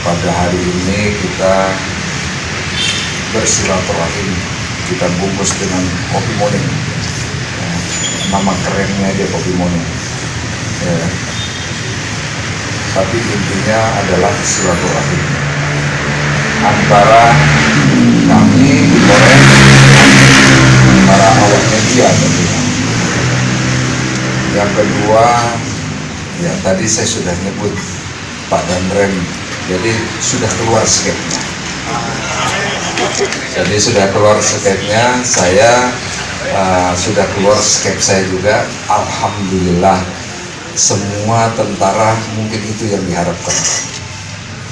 pada hari ini kita bersilaturahim, kita bungkus dengan kopi morning. Nama kerennya aja kopi morning. Tapi intinya adalah silaturahim antara kami di Korem, para awak media tentunya. Yang kedua, ya tadi saya sudah nyebut Pak Dandrem, jadi sudah keluar skepnya. Jadi sudah keluar skepnya, saya sudah keluar skep saya juga. Alhamdulillah, semua tentara mungkin itu yang diharapkan,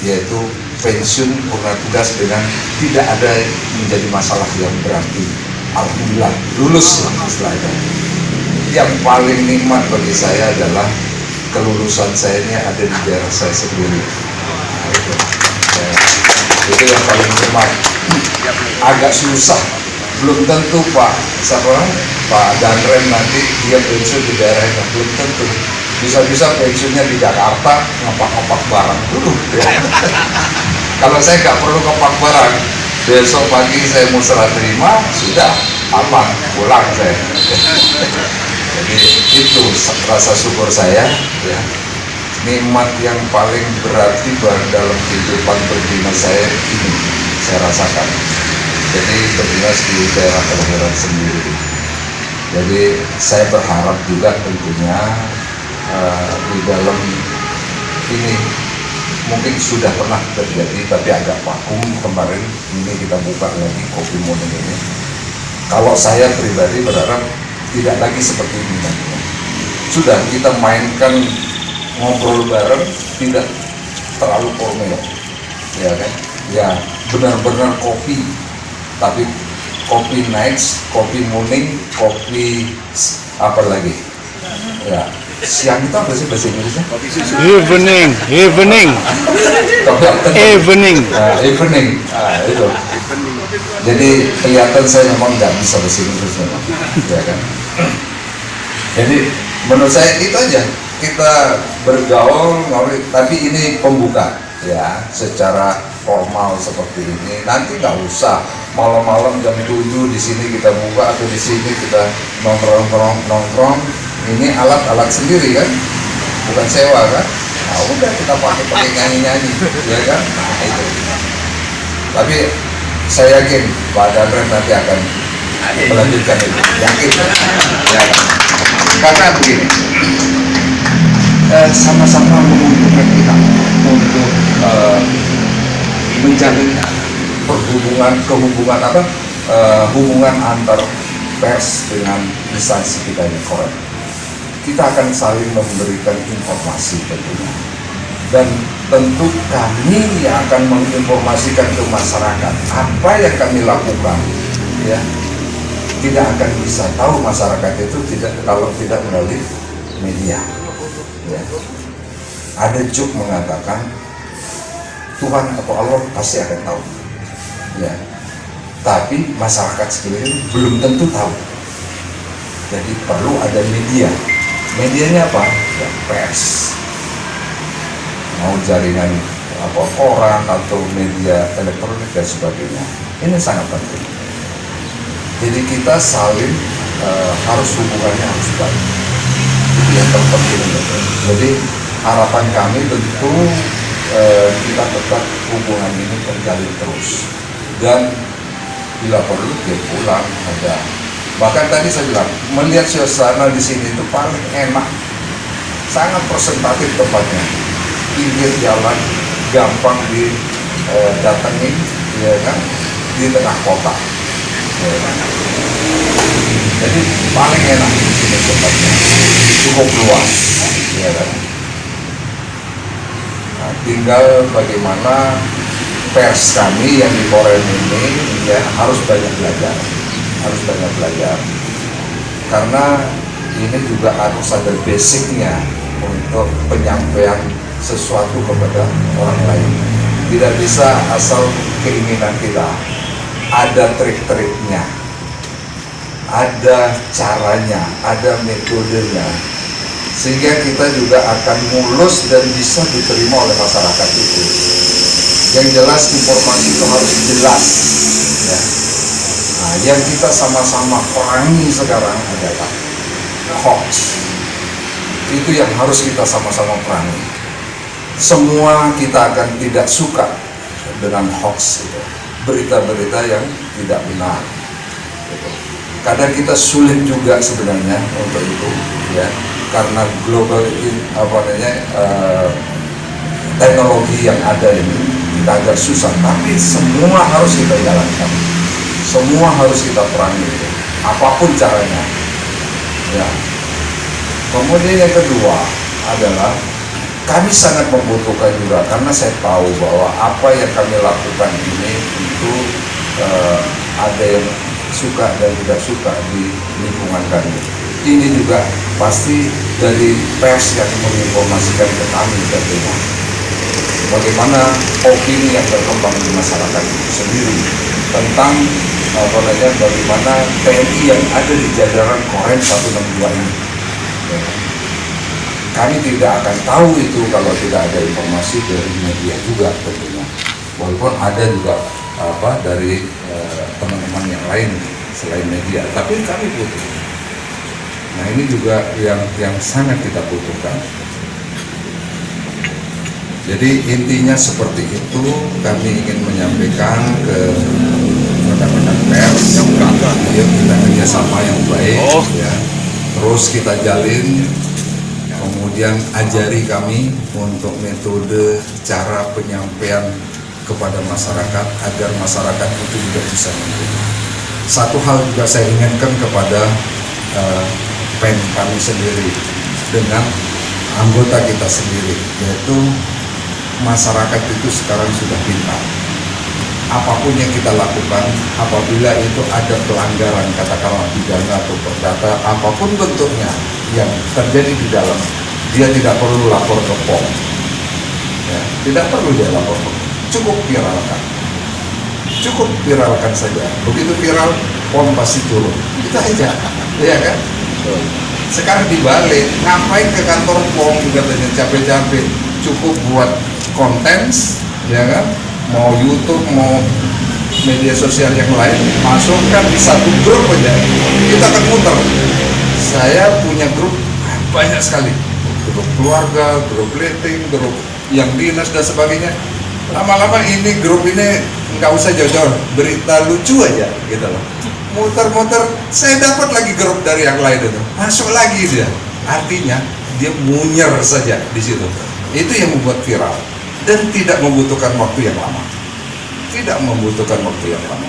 yaitu pensiun purna tugas dengan tidak ada menjadi masalah yang berarti. Alhamdulillah, lulus istilahnya. Yang paling nikmat bagi saya adalah kelulusan saya ini ada di daerah saya sendiri. Itu yang paling nikmat. Agak susah, belum tentu Pak Dandrem nanti dia pensiun di daerahnya, belum tentu. Bisa-bisa pensiunnya di Jakarta, ngepak-ngepak barang dulu. Kalau saya nggak perlu ngepak barang, besok pagi saya mau serah terima, sudah aman, pulang saya. Jadi itu rasa syukur saya, ya. Nikmat yang paling berarti dalam kehidupan berdinas saya ini saya rasakan. Jadi berdinas di daerah kelahiran sendiri. Jadi saya berharap juga tentunya di dalam ini mungkin sudah pernah terjadi tapi agak vakum. Kemarin ini kita buka lagi kopi morning ini. Kalau saya pribadi berharap tidak lagi seperti ini nantinya. Sudah kita mainkan ngobrol bareng, tidak terlalu formal, ya kan? Ya benar-benar kopi, tapi kopi nights, kopi morning, kopi apa lagi? Ya siang itu apa sih bahasa Inggrisnya? Evening. Itu. Jadi kelihatan saya memang nggak bisa bahasa Inggris memang, ya kan? Jadi menurut saya itu aja, kita bergaul, tapi ini pembuka, ya, secara formal seperti ini. Nanti nggak usah malam-malam jam 7 di sini kita buka atau di sini kita nongkrong. Ini alat-alat sendiri kan, bukan sewa kan? Nah udah kita pakai nyanyi-nyanyi, ya kan? Nah itu. Tapi saya yakin Pak Dandrem nanti akan melanjutkan itu, yakin. Ya. Karena begini, sama-sama menguntungkan kita untuk menjalin hubungan antar pers dengan instansi kita di Korem. Kita akan saling memberikan informasi tentunya, dan tentu kami yang akan menginformasikan ke masyarakat apa yang kami lakukan, ya. Tidak akan bisa tahu masyarakat itu kalau tidak melalui media, ya. Ada juk mengatakan Tuhan atau Allah pasti akan tahu, ya. Tapi masyarakat sekeliling belum tentu tahu. Jadi perlu ada media. Medianya apa? Ya pers. Mau jaringan koran atau media elektronik dan sebagainya. Ini sangat penting. Jadi kita saling hubungannya harus baik. Itu yang terpenting. Jadi harapan kami tentu kita tetap hubungan ini terjalin terus. Dan bila perlu dia pulang ada. Bahkan tadi saya bilang, melihat suasana di sini itu paling enak, sangat presentatif tempatnya, pinggir jalan, gampang didatangi, ya kan, di tengah kota. Ya kan? Jadi paling enak di sini tempatnya, cukup luas, ya kan. Nah, tinggal bagaimana pers kami yang di Korem ini ya harus banyak belajar. Karena ini juga harus ada basicnya untuk penyampaian sesuatu kepada orang lain. Tidak bisa asal keinginan kita, ada trik-triknya, ada caranya, ada metodenya, sehingga kita juga akan mulus dan bisa diterima oleh masyarakat itu. Yang jelas informasi itu harus jelas. Ya. Nah, yang kita sama-sama perangi sekarang adalah hoax. Itu yang harus kita sama-sama perangi. Semua kita akan tidak suka dengan hoax itu. Berita-berita yang tidak benar. Kadang kita sulit juga sebenarnya untuk itu, ya, karena global teknologi yang ada ini kita agak susah. Tapi semua harus kita jalankan, semua harus kita perangi, apapun caranya. Ya. Kemudian yang kedua adalah kami sangat membutuhkan juga, karena saya tahu bahwa apa yang kami lakukan ini itu ada yang suka dan tidak suka di lingkungan kami. Ini juga pasti dari pers yang menginformasikan ke kami tentunya. Bagaimana opini yang berkembang di masyarakat itu sendiri tentang bagaimana TNI yang ada di jajaran Korem 162 ini. Kami tidak akan tahu itu kalau tidak ada informasi dari media juga tentunya. Walaupun ada juga dari teman-teman yang lain selain media, tapi kami butuh. Nah, ini juga yang sangat kita butuhkan. Jadi intinya seperti itu, kami ingin menyampaikan ke rekan-rekan pers, ayo kita kerjasama yang baik, ya. Terus kita jalin, kemudian ajari kami untuk metode cara penyampaian kepada masyarakat agar masyarakat itu juga bisa menerima. Satu hal juga saya ingatkan kepada PEN kami sendiri dengan anggota kita sendiri, yaitu masyarakat itu sekarang sudah pintar. Apapun yang kita lakukan, apabila itu ada pelanggaran, katakanlah pidana atau perdata, apapun bentuknya yang terjadi di dalam, dia tidak perlu lapor ke POM, ya, tidak perlu dia lapor ke POM. Cukup viralkan saja. Begitu viral, POM pasti turun. Itu aja, ya kan? Sekarang dibalik, ngapain ke kantor POM katanya capek-capek? Cukup buat konten, ya kan? Mau YouTube, mau media sosial yang lain, masukkan di satu grup aja. Kita akan muter. Saya punya grup banyak sekali. Grup keluarga, grup dating, grup yang dinas dan sebagainya. Lama-lama ini grup ini nggak usah jauh-jauh, berita lucu aja gitu loh. Muter-muter, saya dapat lagi grup dari yang lain itu, masuk lagi dia. Artinya dia munyer saja di situ. Itu yang membuat viral dan tidak membutuhkan waktu yang lama. Tidak membutuhkan waktu yang lama.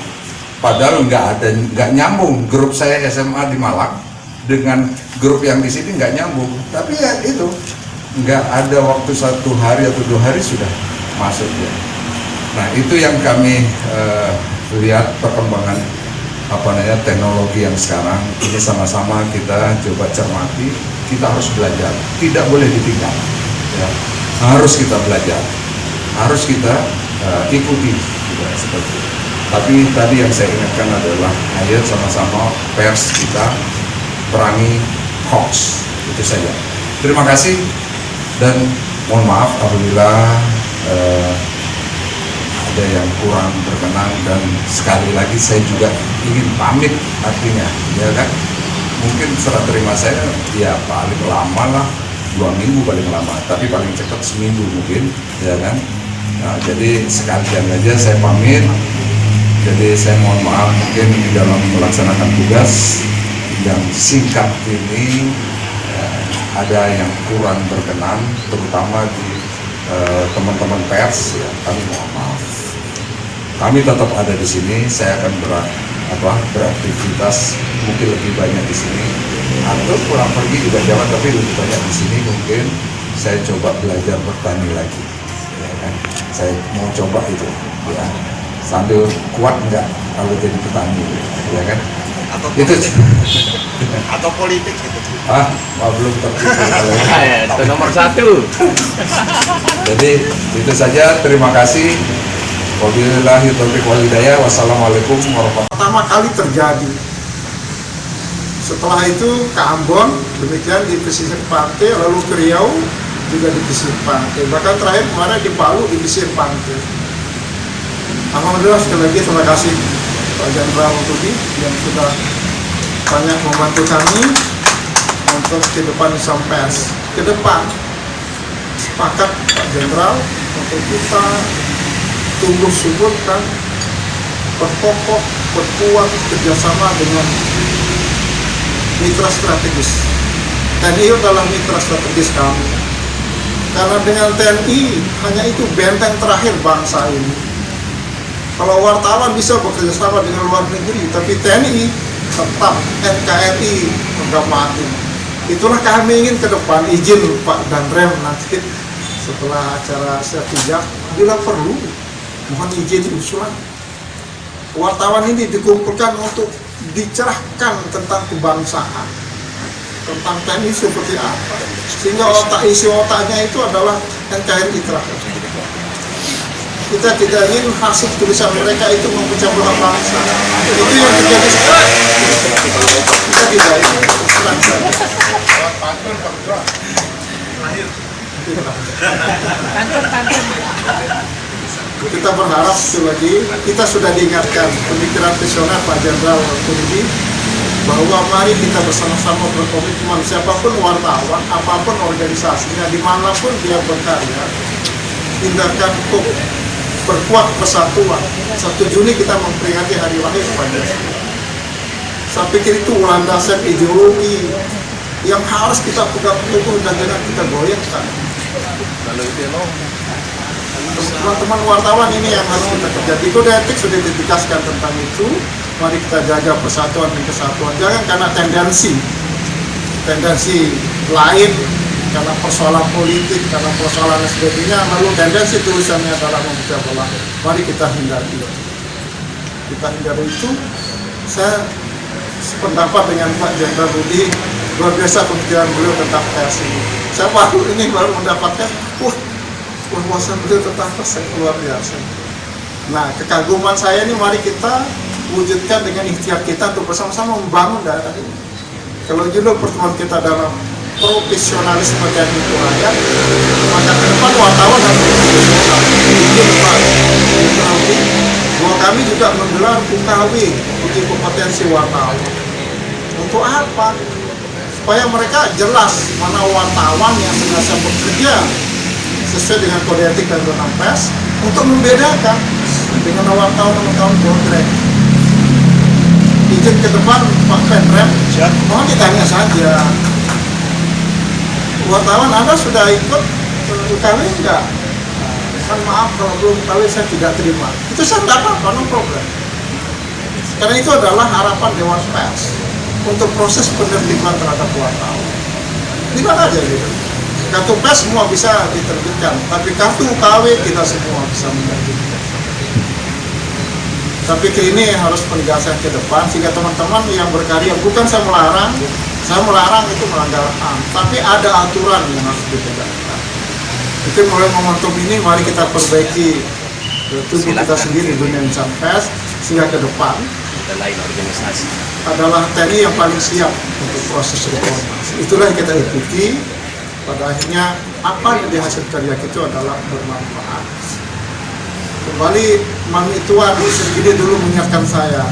Padahal nggak nyambung grup saya SMA di Malang dengan grup yang di sini nggak nyambung. Tapi ya itu nggak ada waktu 1 hari atau 2 hari sudah masuk ya. Nah, itu yang kami lihat perkembangan teknologi yang sekarang ini, sama-sama kita coba cermati. Kita harus belajar, tidak boleh ditinggal, ya. Harus kita belajar, harus kita ikuti juga seperti itu. Tapi tadi yang saya ingatkan adalah ayo sama-sama pers kita perangi hoax, itu saja. Terima kasih dan mohon maaf apabila ada yang kurang berkenan, dan sekali lagi saya juga ingin pamit, artinya ya kan, mungkin serah terima saya ya paling lama lah 2 minggu paling lama, tapi paling cepat seminggu mungkin, ya kan. Nah, jadi sekalian aja saya pamit. Jadi saya mohon maaf mungkin di dalam melaksanakan tugas yang singkat ini ada yang kurang berkenan, terutama di teman-teman pers, ya, kami mohon maaf. Kami tetap ada di sini. Saya akan beraktivitas mungkin lebih banyak di sini, atau pulang pergi juga jalan, tapi lebih banyak di sini. Mungkin saya coba belajar bertani lagi, ya kan? Saya mau coba itu, ya, sambil kuat enggak kalau jadi petani, ya kan? Atau itu atau politik gitu. Belum terpikir. Itu nomor 1. Jadi itu saja, terima kasih. Wabillahi taufiq wal hidayah. Wassalamualaikum warahmatullahi wabarakatuh. Pertama kali terjadi. Setelah itu ke Ambon, demikian di pesisir pantai, lalu ke Riau juga di pesisir pantai. Bahkan terakhir kemarin di Palu di pesisir pantai. Alhamdulillah sekali lagi terima kasih Pak Jenderal Rudi yang sudah banyak membantu kami untuk kehidupan Sampers ke depan. Sepakat Pak Jenderal untuk kita tumbuh subur dan berkokoh, berkuat kerjasama dengan mitra strategis. TNI adalah mitra strategis kami. Karena dengan TNI hanya itu benteng terakhir bangsa ini. Kalau wartawan bisa bekerja sama dengan luar negeri, tapi TNI tetap NKRI harga mati. Itulah kami ingin ke depan. Izin Pak Danrem nanti setelah acara sertijab, bila perlu mohon izin usulan wartawan ini dikumpulkan untuk dicerahkan tentang kebangsaan, tentang TNI seperti apa, sehingga isi otaknya itu adalah NKRI terakhir. Kita tidak ingin hasil tulisan mereka itu memecah belah bangsa. Itu yang terjadi sekarang. Kita tidak ingin serang saja. Kita berharap sekali lagi, kita sudah diingatkan pemikiran visioner Pak Jenderal Rudi bahwa mari kita bersama-sama berkomitmen, siapapun wartawan, apapun organisasinya, dimanapun dia berkarya, tindakan berkuat persatuan. 1 Juni kita memperingati hari lahir Pancasila. Saya pikir itu landasan ideologi yang harus kita pegang teguh dan jangan kita goyahkan. Teman-teman wartawan ini yang harus kita kerja. Di Kode Etik sudah ditegaskan tentang itu. Mari kita jaga persatuan dan kesatuan. Jangan karena tendensi lain, karena persoalan politik, karena persoalan sebagainya, lalu tendensi tulisannya adalah memecah belah. Mari kita hindari. Kita hindari itu. Saya sependapat dengan Pak Jenderal Rudi, luar biasa pemikiran beliau tentang pers ini. Saya baru mendapatkan, wawasan beliau tentang pers luar biasa. Nah, kekaguman saya ini mari kita wujudkan dengan ikhtiar kita untuk bersama-sama membangun daerah ini. Kalau judul pertemuan kita dalam profesionalisme dan itu rakyat, maka ke depan wartawan harus profesional. Bahwa kami juga menggelar UKW, uji kompetensi wartawan. Untuk apa? Supaya mereka jelas mana wartawan yang sengaja bekerja sesuai dengan kode etik dan tentang pers untuk membedakan dengan wartawan kontrak. Izin ke depan Pak Penrem, mohon ditanya saja. Wartawan Anda sudah ikut UKW enggak? Kan maaf kalau belum UKW saya tidak terima. Itu saya tidak apa-apa, no problem. Karena itu adalah harapan Dewan Pers untuk proses penertiban terhadap wartawan. Tidak aja gitu. Kartu pers semua bisa diterbitkan, tapi kartu UKW tidak semua bisa menerbitkan. Tapi ini harus penegasan ke depan sehingga teman-teman yang berkarya, bukan saya melarang itu melanggar HAM, tapi ada aturan yang harus ditegakkan. Itu mulai momentum ini mari kita perbaiki tubuh kita sendiri dunia insan pers sehingga ke depan lain organisasi adalah TNI yang paling siap untuk proses reformasi. Itulah yang kita ikuti. Pada akhirnya apa yang dihasilkan karya itu adalah bermanfaat. Kembali Mami Tuan segini dulu mengingatkan saya,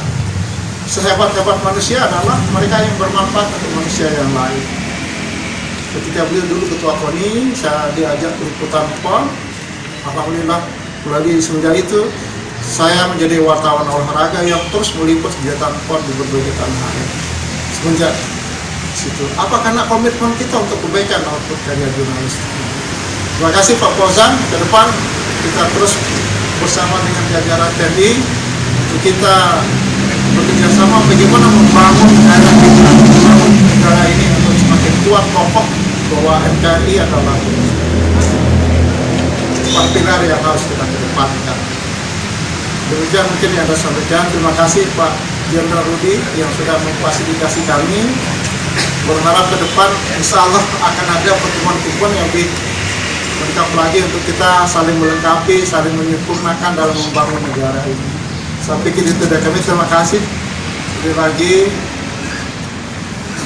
sehebat-hebat manusia adalah mereka yang bermanfaat untuk manusia yang lain. Ketika beliau dulu ketua KONI, saya diajak liputan PON. Alhamdulillah melalui semenjak itu saya menjadi wartawan olahraga yang terus meliput kegiatan PON di berbagai tanah air. Semenjak situ, apa karena komitmen kita untuk kebaikan output karya jurnalistik. Terima kasih Pak Pozan. Ke depan kita terus bersama dengan jajaran TNI untuk kita bekerja sama bagaimana membangun daerah kita, membangun negara ini untuk semakin kuat kokoh bahwa NKRI adalah pilar yang harus kita kedepankan. Demikian mungkin yang saya sampaikan. Terima kasih Pak Jenderal Rudi yang sudah memfasilitasi kami. Berharap ke depan insya Allah akan ada pertemuan-pertemuan yang lebih lengkap lagi untuk kita saling melengkapi, saling menyempurnakan dalam membangun negara ini. Saya pikir itu dari kami. Terima kasih. Sekali lagi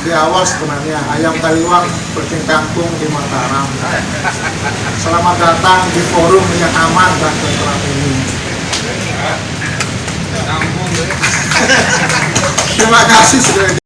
di awal sebenarnya ayam taliwang berting kangkung di Mataram. Selamat datang di forum yang aman dan tentram ini. Terima kasih sudah